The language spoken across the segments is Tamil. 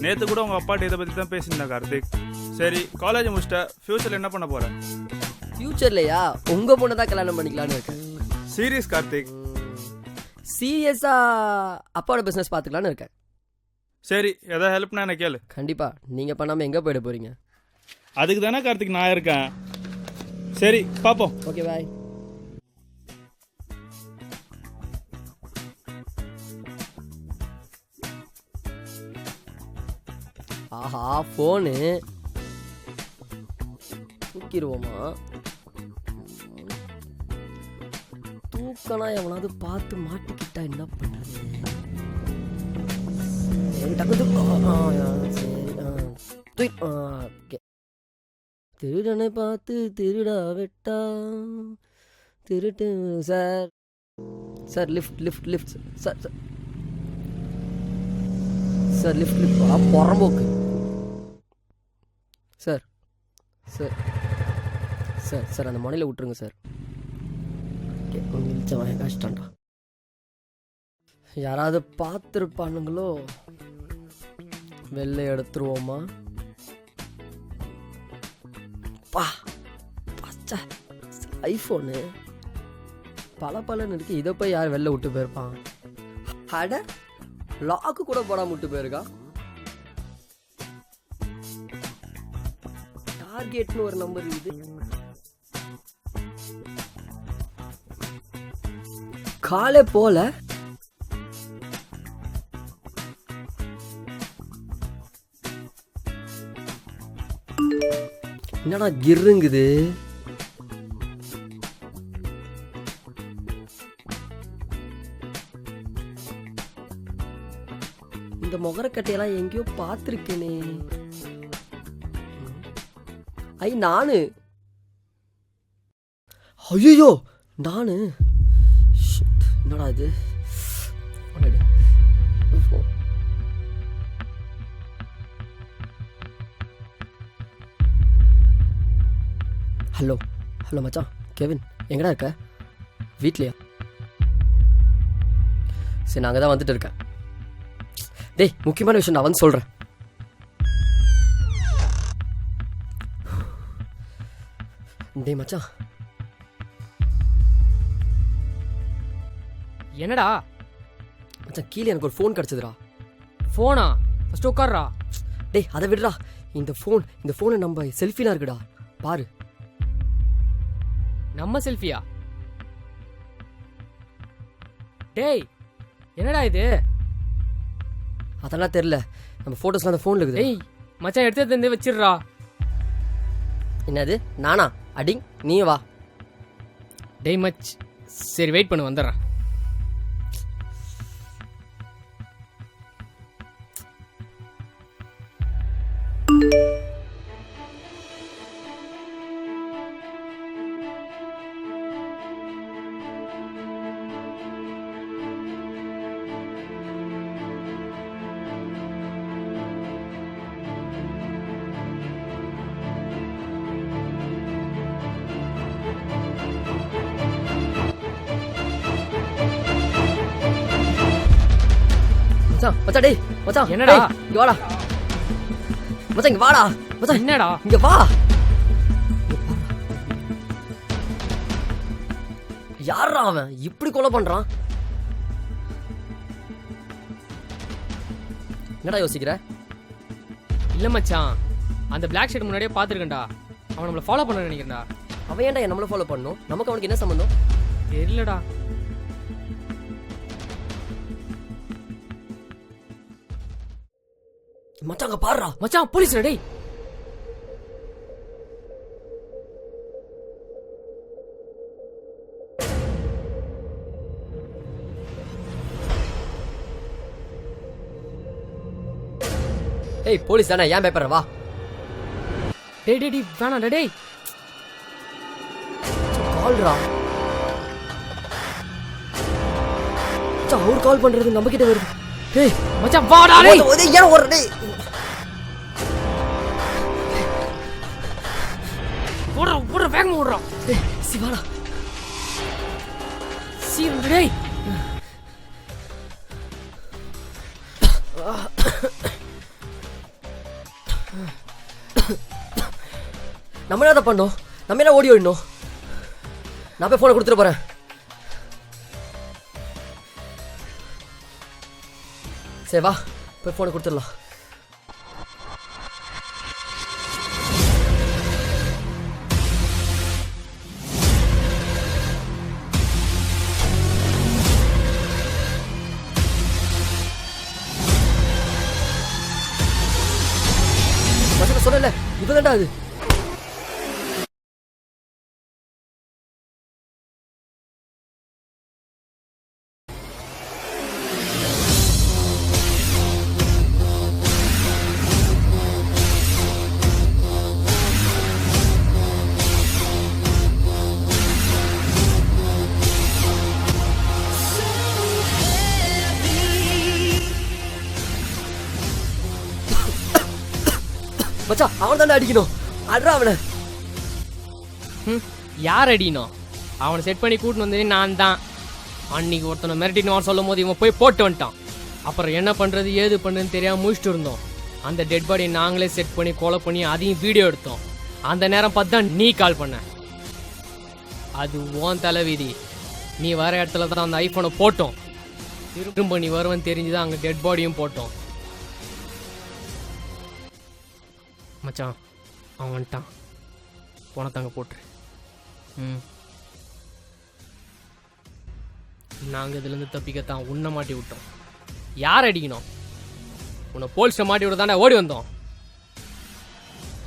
நேற்று கூட உங்கள் அப்பாட்ட இதை பற்றி தான் பேசியிருந்தேன் கார்த்திக். சரி, காலேஜ் முடிச்சிட்ட, ஃப்யூச்சரில் என்ன பண்ண போகிறேன்? ஃப்யூச்சர்லையா உங்கள் பொண்ணை தான் கல்யாணம் பண்ணிக்கலான்னு இருக்கேன். சீரியஸ் கார்த்திக்? சீரியஸாக அப்பாவோட பிஸ்னஸ் பார்த்துக்கலான்னு இருக்கேன். சரி, எதாவது ஹெல்ப்னா என்ன கேளு. கண்டிப்பாக. நீங்கள் பண்ணாமல் எங்கே போயிட போகிறீங்க? அதுக்கு தானே கார்த்திக் நான் இருக்கேன். சரி, பார்ப்போம். ஓகே, பாய். ஆஹா, ஃபோனு தூக்கிடுவோமா? தூக்கனா எவனாவது பார்த்து மாட்டிக்கிட்டா என்ன பண்றது? திருடனை பார்த்து திருடா வெட்டா திருட்டு. Sir sir, lift lift lift sir. Sir lift lift புறம்போக்கு சார். சார் சார் சார் அந்த முனையில் விட்டுருங்க சார். இழிச்சவன் கஷ்டம்டா. யாராவது பார்த்துருப்பானுங்களோ? வெளில எடுத்துருவோமா? பா பச்சா ஐஃபோனு பலன்னு இருக்கு. இதை போய் யார் வெளில விட்டு போயிருப்பான்? அட, லாக்கு கூட போடாம விட்டு போயிருக்கா. டார்கெட்னு ஒரு நம்பர் இது. காலே போல. என்னடா கிருங்குது? இந்த முகரக்கட்டையெல்லாம் எங்கேயோ பார்த்துருக்கேனே. ஐ, நானு. ஐயோ, நானு. என்னடா இது? ஹலோ ஹலோ மச்சான், கெவின் எங்கடா இருக்க? வீட்லையா? சரி, நான் அங்கே தான் வந்துட்டு இருக்கேன். டேய், முக்கியமான விஷயம் நான் வந்து சொல்கிறேன். டேய் மச்சான். என்னடா மச்சான், கீழே எனக்கு ஒரு ஃபோன் கிடச்சிதுடா. ஃபோனா? ஃபஸ்ட்டு உட்கார்றா. டேய், அதை விடுறா. இந்த ஃபோனை நம்ம செல்ஃபிலாம் இருக்குடா, பாரு. நம்ம செல்ஃபியா? டேய், என்னடா இது? அதெல்லாம் தெரியல, நம்ம ஃபோட்டோஸ்லாம் அந்த ஃபோனில் இருக்குது. டேய் மச்சான், எடுத்து வச்சிடுறா. என்னது நானா? அடிங், நீ வா. டேய் மச், சரி வெயிட் பண்ணு, வந்துடுறேன். மச்சான், மச்சான், டேய் மச்சான், என்னடா? இங்க வாடா மச்சான், இங்க வாடா மச்சான். என்னடா? இங்க வா. யாரா அவன் இப்படி கொலை பண்றான்? என்னடா யோசிக்கிற? இல்ல மச்சான், அந்த பிளாக் ஷர்ட் முன்னாடியே பார்த்துருக்கேன்டா. அவன் நம்மளை ஃபாலோ பண்ண நினைக்கிறேன்டா. அவன் ஏன்டா நம்மள ஃபாலோ பண்ணணும்? நமக்கு அவனுக்கு என்ன சம்பந்தம்? தெரியலடா. மச்சான், அங்க பாருடா. மச்சான், போலீஸ்டா. டேய் ஏய், போலீஸ் தானே, ஏன் பயப்படுற? வா. டேய் டேய் வேணாடா. டேய் கால்ரா. மச்சான், அவர் கால் பண்றது நம்ம கிட்ட வருது. டேய் மச்சான், வாடா. டேய் ஏன் ஓடுற? டேய் ஓடுற வேகமா ஓடுறா. டேய் சிவாடா. சீக்கிரம் டேய். நம்ம என்ன பண்ணோம்? நம்ம என்ன ஓடி ஓடணும்? நான் போய் ஃபோனை கொடுத்துட்டு போகிறேன். சரி வா, போய் ஃபோனை கொடுத்துடலாம். சொல்லல, இப்பதான்டா அது. மச்சான், அவன் தானே அடிக்கணும். அட்ரா அவனை. யார் அடிக்கணும்? அவனை செட் பண்ணி கூட்டின்னு வந்ததே நான் தான். அன்னைக்கு ஒருத்தனை மிரட்டின்னு சொல்லும் போது இவன் போய் போட்டு வந்துட்டான். அப்புறம் என்ன பண்ணுறது ஏது பண்ணுன்னு தெரியாமல் முடிச்சுட்டு இருந்தோம். அந்த டெட் பாடியை நாங்களே செட் பண்ணி கொலை பண்ணி அதையும் வீடியோ எடுத்தோம். அந்த நேரம் பார்த்து தான் நீ கால் பண்ண. அது ஓன் தலைவிதி. நீ வர இடத்துல தான் அந்த ஐஃபோனை போட்டோம். திரும்ப நீ வருவன்னு தெரிஞ்சுதான் அங்கே டெட் பாடியும் போட்டோம். மச்சான், அவன் வந்துட்டான். போனத்தாங்க போட்டுரு. நாங்கள் இதுலேருந்து தப்பிக்கத்தான் உன்னை மாட்டி விட்டோம். யார் அடிக்கணும்? உன்னை போலீஸை மாட்டி விட தானே ஓடி வந்தோம்.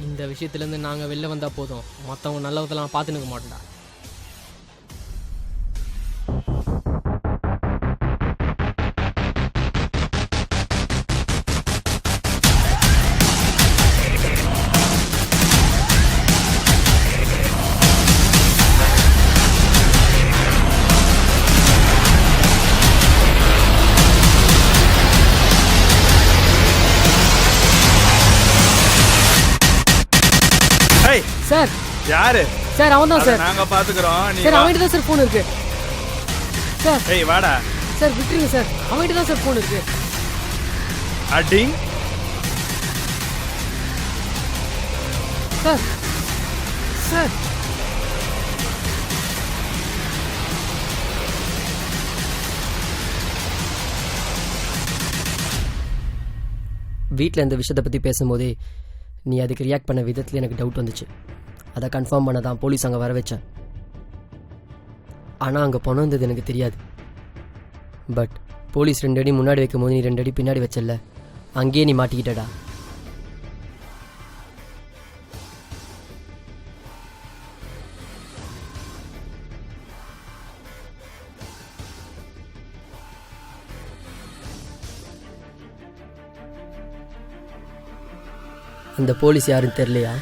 இந்த விஷயத்துலேருந்து நாங்கள் வெளில வந்தால் போதும், மற்றவங்க நல்ல விதெல்லாம் பார்த்துனுக்க மாட்டோம்டா. சார் யாரு? சார் அவன் தான் சார். நாங்க பாத்துக்கிறோம். சார் அவன்கிட்ட தான் சார் ஃபோன் இருக்கு. சார் ஏய் வாடா. சார் விட்டுருங்க சார், அவன்கிட்ட தான் சார் ஃபோன் இருக்கு. அடிங். சார் சார் வீட்டில் இந்த விஷயத்தை பற்றி பேசும்போதே நீ அதுக்கு ரியாக்ட் பண்ண விதத்தில் எனக்கு டவுட் வந்துச்சு. அதை கன்ஃபார்ம் பண்ண தான் போலீஸ் அங்கே வர வச்சேன். ஆனால் அங்கே பணம் வந்தது எனக்கு தெரியாது. பட் போலீஸ் 2 அடி முன்னாடி வைக்கும் போது நீ 2 அடி பின்னாடி வச்சல, அங்கேயே நீ மாட்டிக்கிட்டடா. அந்த போலீஸ் யாருன்னு தெரியலையா?